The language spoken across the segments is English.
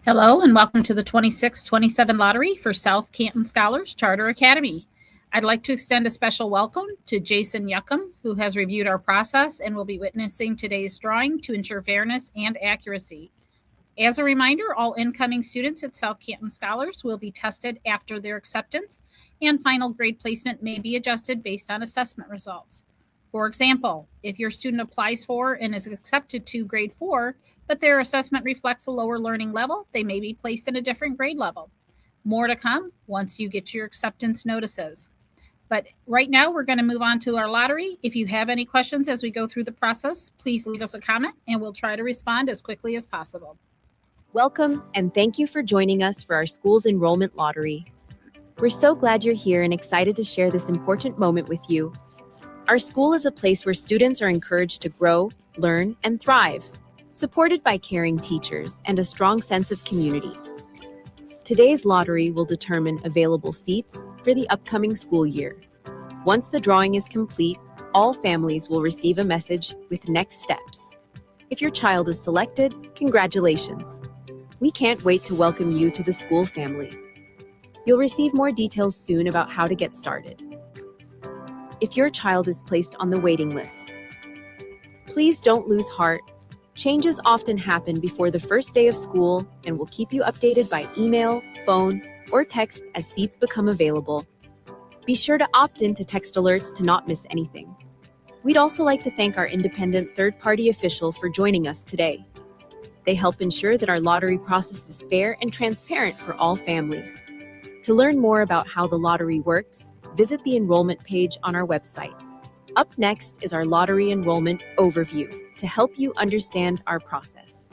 Hello and welcome to the 26-27 lottery for South Canton Scholars Charter Academy. I'd like to extend a special welcome to Jason Yuckham, who has reviewed our process and will be witnessing today's drawing to ensure fairness and accuracy. As a reminder, all incoming students at South Canton Scholars will be tested after their acceptance, and final grade placement may be adjusted based on assessment results. For example, if your student applies for and is accepted to grade 4, but their assessment reflects a lower learning level, they may be placed in a different grade level. More to come once you get your acceptance notices. But right now, we're going to move on to our lottery. If you have any questions as we go through the process, please leave us a comment and we'll try to respond as quickly as possible. Welcome, and thank you for joining us for our school's enrollment lottery. We're so glad you're here and excited to share this important moment with you. Our school is a place where students are encouraged to grow, learn, and thrive, supported by caring teachers and a strong sense of community. Today's lottery will determine available seats for the upcoming school year. Once the drawing is complete, all families will receive a message with next steps. If your child is selected, congratulations. We can't wait to welcome you to the school family. You'll receive more details soon about how to get started. If your child is placed on the waiting list, please don't lose heart. Changes often happen before the first day of school, and we'll keep you updated by email, phone, or text as seats become available. Be sure to opt in to text alerts to not miss anything. We'd also like to thank our independent third-party official for joining us today. They help ensure that our lottery process is fair and transparent for all families. To learn more about how the lottery works, visit the enrollment page on our website. Up next is our lottery enrollment overview to help you understand our process.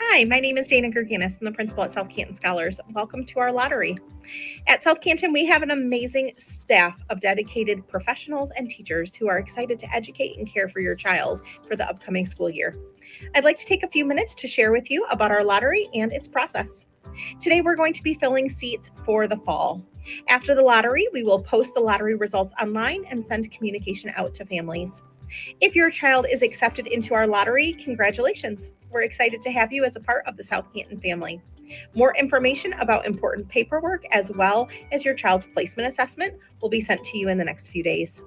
Hi, my name is Dana Gerganis. I'm the principal at South Canton Scholars. Welcome to our lottery. At South Canton, we have an amazing staff of dedicated professionals and teachers who are excited to educate and care for your child for the upcoming school year. I'd like to take a few minutes to share with you about our lottery and its process. Today, we're going to be filling seats for the fall. After the lottery, we will post the lottery results online and send communication out to families. If your child is accepted into our lottery, congratulations. We're excited to have you as a part of the South Canton family. More information about important paperwork as well as your child's placement assessment will be sent to you in the next few days.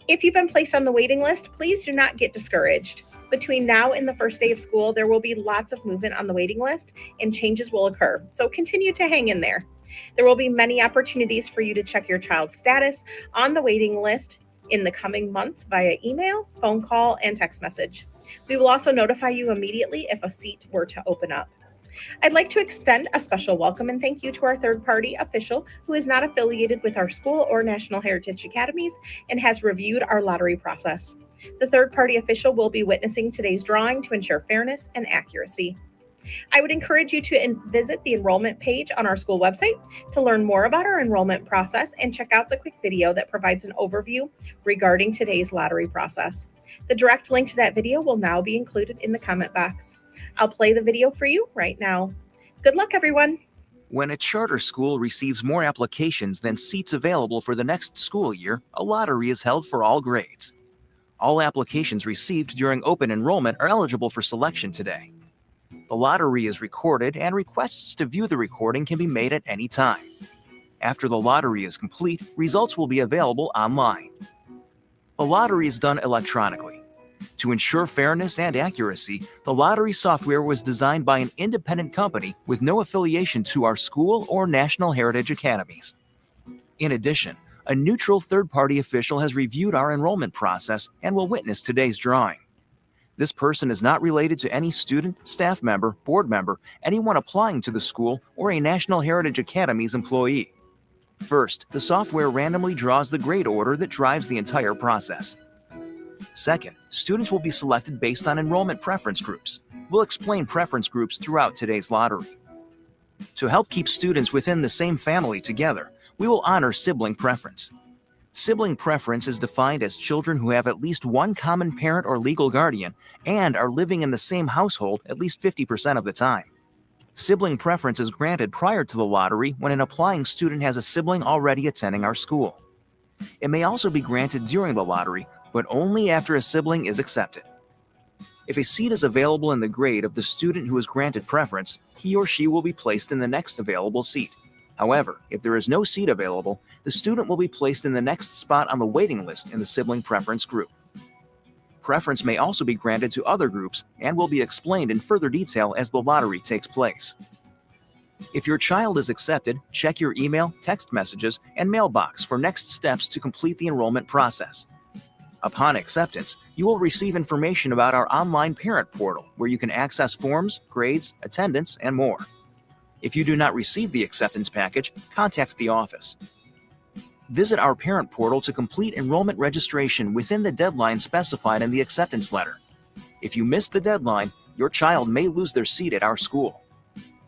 If you've been placed on the waiting list, please do not get discouraged. Between now and the first day of school, there will be lots of movement on the waiting list and changes will occur, so continue to hang in there. There will be many opportunities for you to check your child's status on the waiting list in the coming months via email, phone call, and text message. We will also notify you immediately if a seat were to open up. I'd like to extend a special welcome and thank you to our third-party official who is not affiliated with our school or National Heritage Academies and has reviewed our lottery process. The third-party official will be witnessing today's drawing to ensure fairness and accuracy. I would encourage you to visit the enrollment page on our school website to learn more about our enrollment process and check out the quick video that provides an overview regarding today's lottery process. The direct link to that video will now be included in the comment box. I'll play the video for you right now. Good luck, everyone. When a charter school receives more applications than seats available for the next school year, a lottery is held for all grades. All applications received during open enrollment are eligible for selection today. The lottery is recorded and requests to view the recording can be made at any time. After the lottery is complete, results will be available online. The lottery is done electronically. To ensure fairness and accuracy, the lottery software was designed by an independent company with no affiliation to our school or National Heritage Academies. In addition, a neutral third-party official has reviewed our enrollment process and will witness today's drawing. This person is not related to any student, staff member, board member, anyone applying to the school, or a National Heritage Academies employee. First, the software randomly draws the grade order that drives the entire process. Second, students will be selected based on enrollment preference groups. We'll explain preference groups throughout today's lottery. To help keep students within the same family together, we will honor sibling preference. Sibling preference is defined as children who have at least one common parent or legal guardian and are living in the same household at least 50% of the time. Sibling preference is granted prior to the lottery when an applying student has a sibling already attending our school. It may also be granted during the lottery, but only after a sibling is accepted. If a seat is available in the grade of the student who is granted preference, he or she will be placed in the next available seat. However, if there is no seat available, the student will be placed in the next spot on the waiting list in the sibling preference group. Preference may also be granted to other groups and will be explained in further detail as the lottery takes place. If your child is accepted, check your email, text messages, and mailbox for next steps to complete the enrollment process. Upon acceptance, you will receive information about our online parent portal where you can access forms, grades, attendance, and more. If you do not receive the acceptance package, contact the office. Visit our parent portal to complete enrollment registration within the deadline specified in the acceptance letter. If you miss the deadline, your child may lose their seat at our school.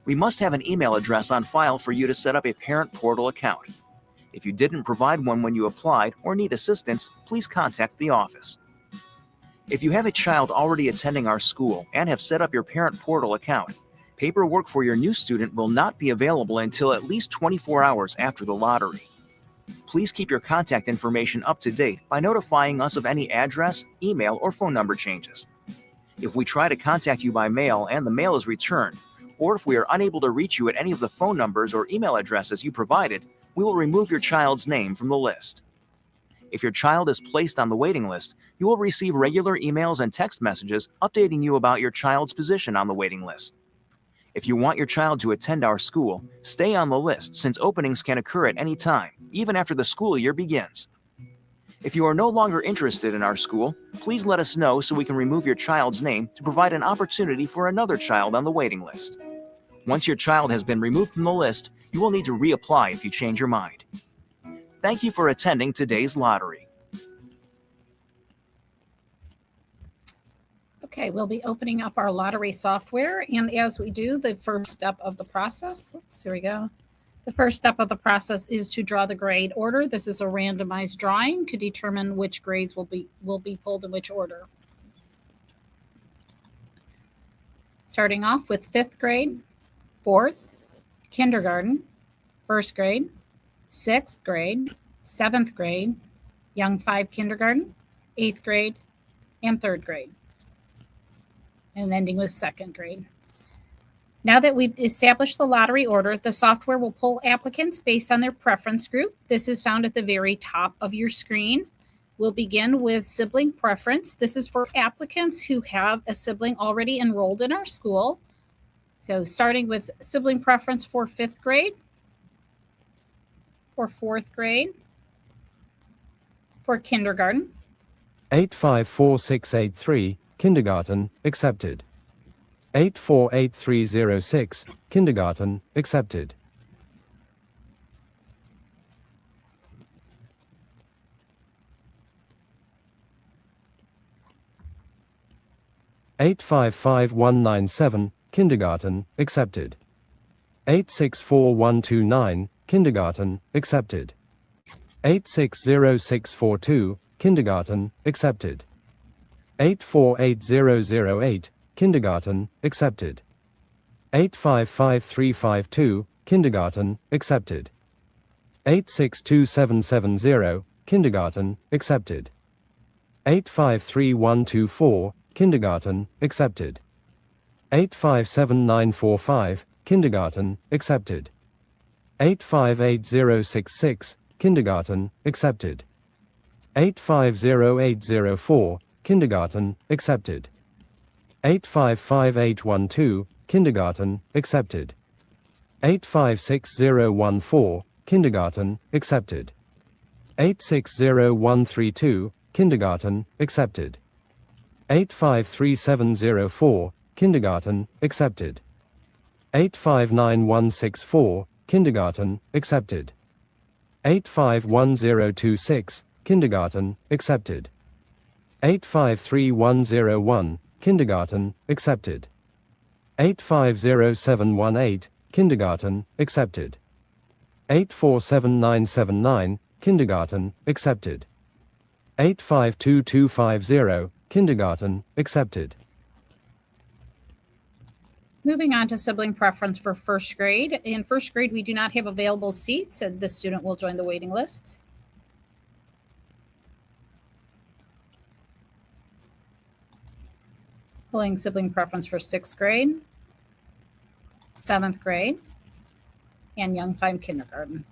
We must have an email address on file for you to set up a parent portal account. If you didn't provide one when you applied or need assistance, please contact the office. If you have a child already attending our school and have set up your parent portal account, paperwork for your new student will not be available until at least 24 hours after the lottery. Please keep your contact information up to date by notifying us of any address, email, or phone number changes. If we try to contact you by mail and the mail is returned, or if we are unable to reach you at any of the phone numbers or email addresses you provided, we will remove your child's name from the list. If your child is placed on the waiting list, you will receive regular emails and text messages updating you about your child's position on the waiting list. If you want your child to attend our school, stay on the list since openings can occur at any time, even after the school year begins. If you are no longer interested in our school, please let us know so we can remove your child's name to provide an opportunity for another child on the waiting list. Once your child has been removed from the list, you will need to reapply if you change your mind. Thank you for attending today's lottery. Okay, we'll be opening up our lottery software, and as we do, the first step of the process, here we go. The first step of the process is to draw the grade order. This is a randomized drawing to determine which grades will be pulled in which order. Starting off with 5th grade, 4th, kindergarten, 1st grade, 6th grade, 7th grade, Young 5 kindergarten, 8th grade, and 3rd grade, and ending with 2nd grade. Now that we've established the lottery order, the software will pull applicants based on their preference group. This is found at the very top of your screen. We'll begin with sibling preference. This is for applicants who have a sibling already enrolled in our school. So starting with sibling preference for 5th grade, for 4th grade, for kindergarten. 854683, kindergarten, accepted. 848306, kindergarten, accepted. 855197, kindergarten, accepted. 864129, kindergarten, accepted. 860642, kindergarten, accepted. 848008, kindergarten, accepted. 855352, kindergarten, accepted. 862770, kindergarten, accepted. 853124, kindergarten, accepted. 857945, kindergarten, accepted. 858066, kindergarten, accepted. 850804, kindergarten, accepted. 855812, kindergarten, accepted. 856014, kindergarten, accepted. 860132, kindergarten, accepted. 853704, kindergarten, accepted. 859164, kindergarten, accepted. 851026, kindergarten, accepted. 853101, kindergarten, accepted. 850718, kindergarten, accepted. 847979, kindergarten, accepted. 852250, kindergarten, accepted. Moving on to sibling preference for 1st grade. In 1st grade, we do not have available seats, and this student will join the waiting list. Pulling sibling preference for 6th grade, 7th grade, and Young 5 kindergarten.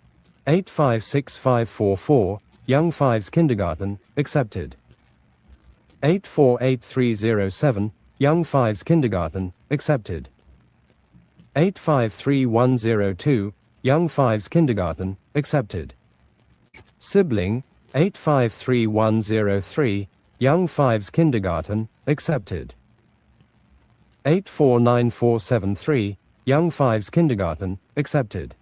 856544, Young 5's kindergarten, accepted. 848307, Young 5's kindergarten, accepted. 853102, Young 5's kindergarten, accepted. Sibling, 853103, Young 5's kindergarten, accepted. 849473, Young 5's kindergarten, accepted.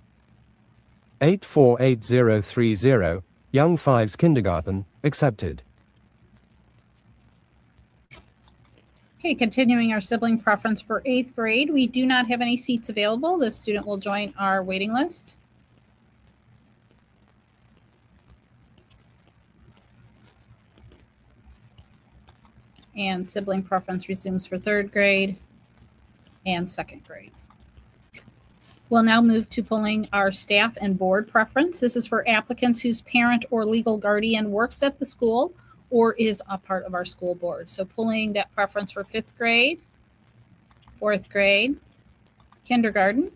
848030, Young 5's kindergarten, accepted. Okay, continuing our sibling preference for 8th grade, we do not have any seats available. This student will join our waiting list. And sibling preference resumes for 3rd grade and 2nd grade. We'll now move to pulling our staff and board preference. This is for applicants whose parent or legal guardian works at the school or is a part of our school board. So pulling that preference for 5th grade, 4th grade, kindergarten,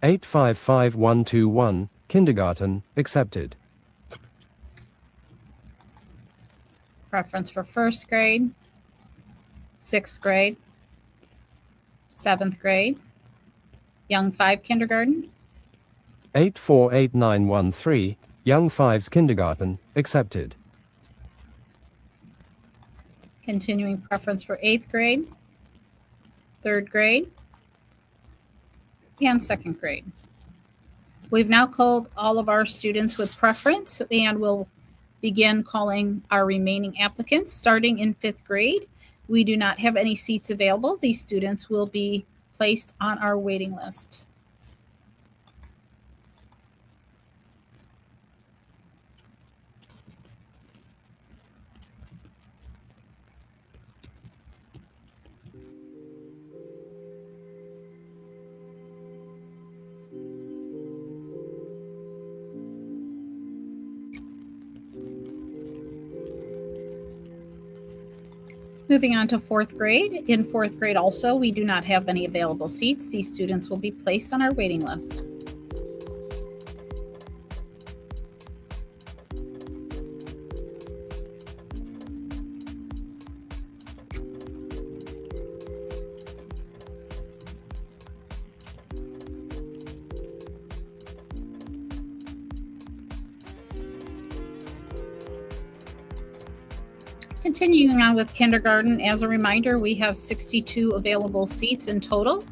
855121, kindergarten, accepted. preference for 1st grade, 6th grade, 7th grade, Young 5 kindergarten, 848913, Young 5's kindergarten, accepted. continuing preference for 8th grade, 3rd grade, and 2nd grade. We've now called all of our students with preference, and we'll begin calling our remaining applicants. Starting in 5th grade, we do not have any seats available. These students will be placed on our waiting list. Moving on to 4th grade. In 4th grade also, we do not have any available seats. These students will be placed on our waiting list. Continuing on with kindergarten, as a reminder, we have 62 available seats in total,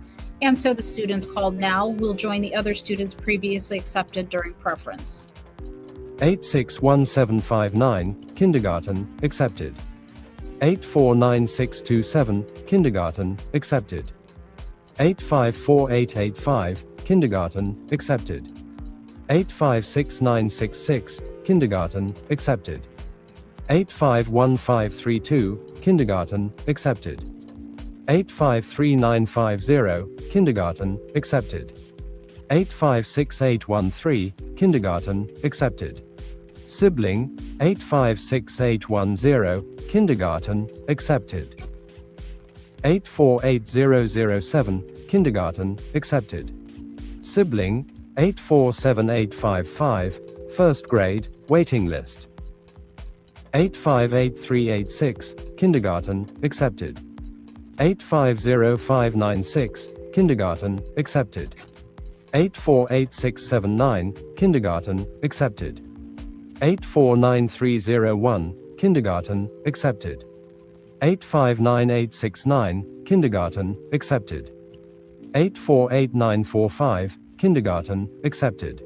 and so the students called now will join the other students previously accepted during preference. 861759, kindergarten, accepted. 849627, kindergarten, accepted. 854885, kindergarten, accepted. 856966, kindergarten, accepted. 851532, kindergarten, accepted. 853950, kindergarten, accepted. 856813, kindergarten, accepted. Sibling, 856810, kindergarten, accepted. 848007, kindergarten, accepted. Sibling, 847855, 1st grade, waiting list. 858386, kindergarten, accepted. 850596, kindergarten, accepted. 848679, kindergarten, accepted. 849301, kindergarten, accepted. 859869, kindergarten, accepted. 848945, kindergarten, accepted.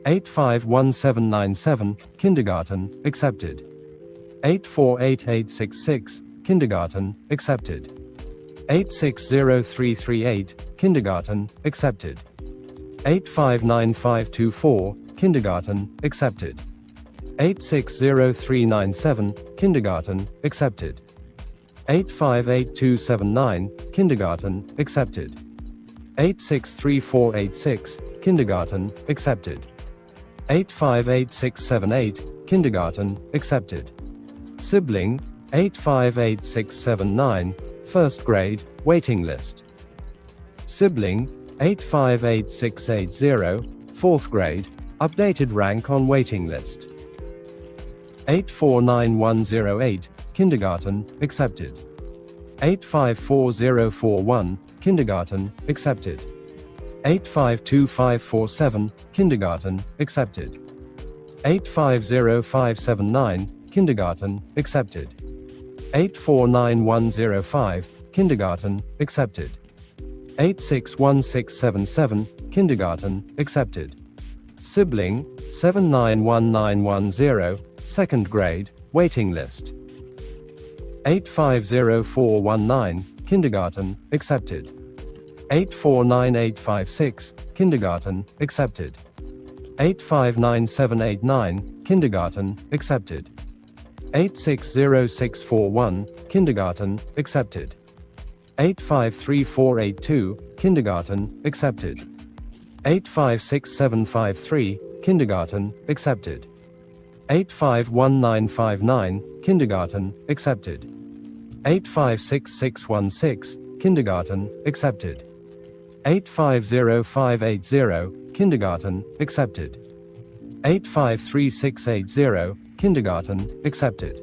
851797, kindergarten, accepted. 848866, kindergarten, accepted. 860338, kindergarten, accepted. 859524, kindergarten, accepted. 860397, kindergarten, accepted. 858279, kindergarten, accepted. 863486, kindergarten, accepted. 858678, kindergarten, accepted. Sibling, 858679, First grade, waiting list. Sibling, 858680, 4th grade, updated rank on waiting list. 849108, kindergarten, accepted. 854041, kindergarten, accepted. 852547, kindergarten, accepted. 850579, kindergarten, accepted. 849105, kindergarten, accepted. 861677, kindergarten, accepted. Sibling, 791910, 2nd grade, waiting list. 850419, kindergarten, accepted. 849856, kindergarten, accepted. 859789, kindergarten, accepted. 860641, kindergarten, accepted. 853482, kindergarten, accepted. 856753, kindergarten, accepted. 851959, kindergarten, accepted. 856616, kindergarten, accepted. 850580, kindergarten, accepted. 853680, kindergarten, accepted.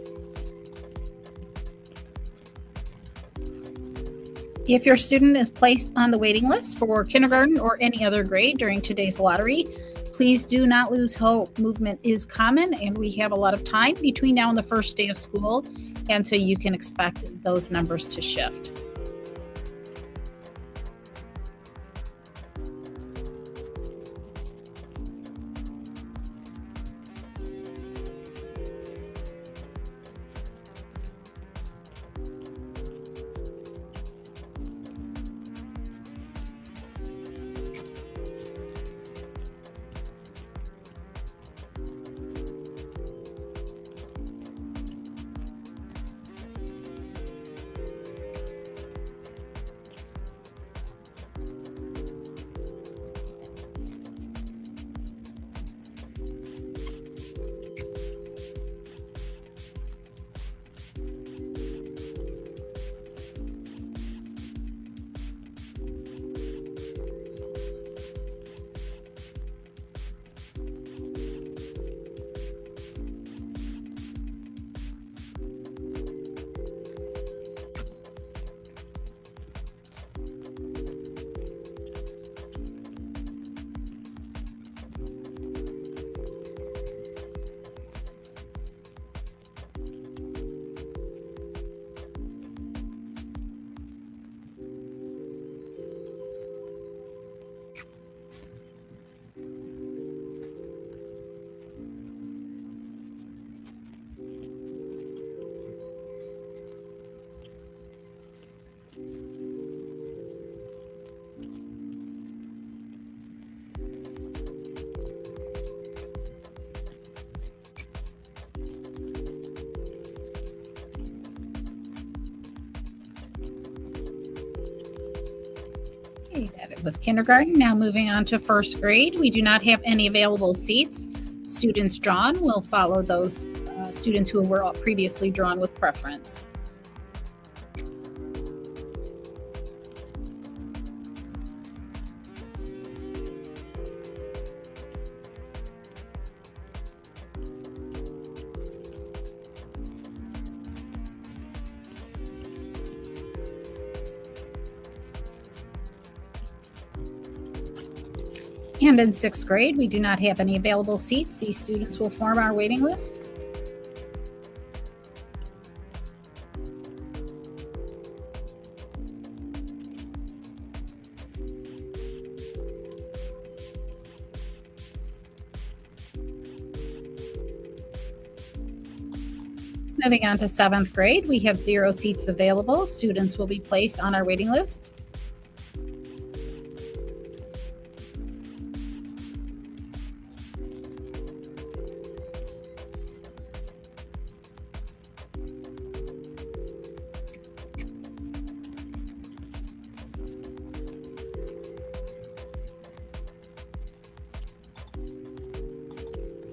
If your student is placed on the waiting list for kindergarten or any other grade during today's lottery, please do not lose hope. Movement is common, and we have a lot of time between now and the first day of school, and so you can expect those numbers to shift. Okay, that was kindergarten. Now moving on to first grade. We do not have any available seats. Students drawn will follow those students who were previously drawn with preference. And in sixth grade, we do not have any available seats. These students will form our waiting list. Moving on to seventh grade, we have 0 seats available. Students will be placed on our waiting list.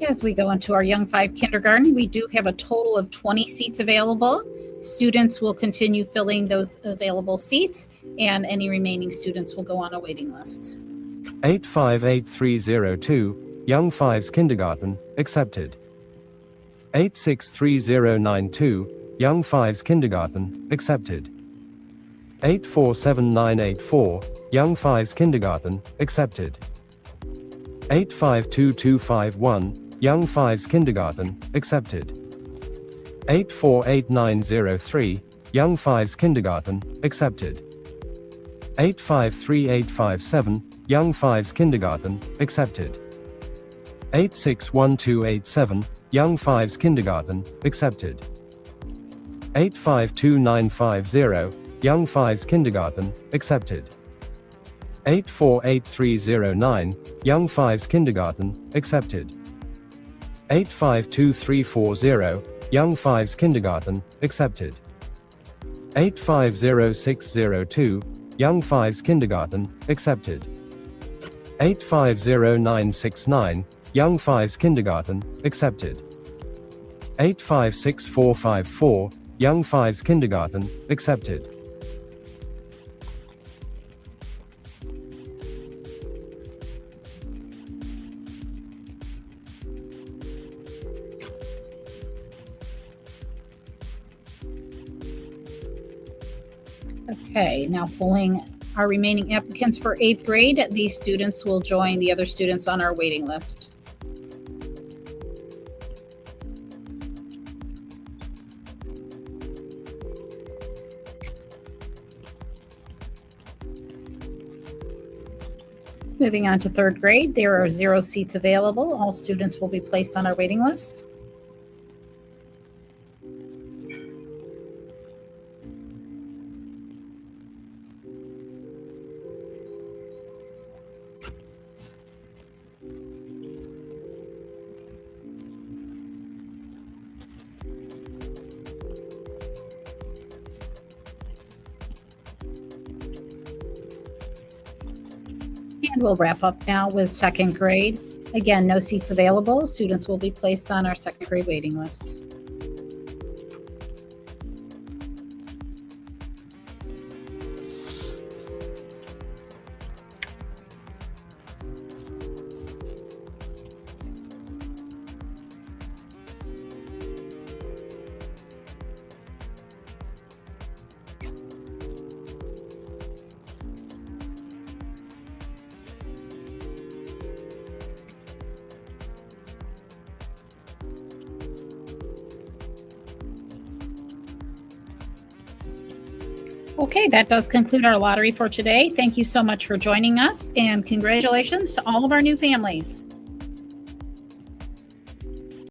As we go into our Young 5 kindergarten, we do have a total of 20 seats available. Students will continue filling those available seats, and any remaining students will go on a waiting list. 858302, Young 5's Kindergarten, accepted. 863092, Young 5's Kindergarten, accepted. 847984, Young 5's Kindergarten, accepted. 852251, Young 5's Kindergarten, accepted. 848903, Young 5's Kindergarten, accepted. 853857, Young 5's Kindergarten, accepted. 861287, Young 5's Kindergarten, accepted. 852950, Young 5's Kindergarten, accepted. 848309, Young 5's Kindergarten, accepted. 852340, Young 5's Kindergarten, accepted. 850602, Young 5's Kindergarten, accepted. 850969, Young 5's Kindergarten, accepted. 856454, Young 5's Kindergarten, accepted. Okay, now pulling our remaining applicants for 8th grade. These students will join the other students on our waiting list. Moving on to 3rd grade, there are 0 seats available. All students will be placed on our waiting list. And we'll wrap up now with 2nd grade. Again, no seats available. Students will be placed on our 2nd grade waiting list. Okay, that does conclude our lottery for today. Thank you so much for joining us, and congratulations to all of our new families.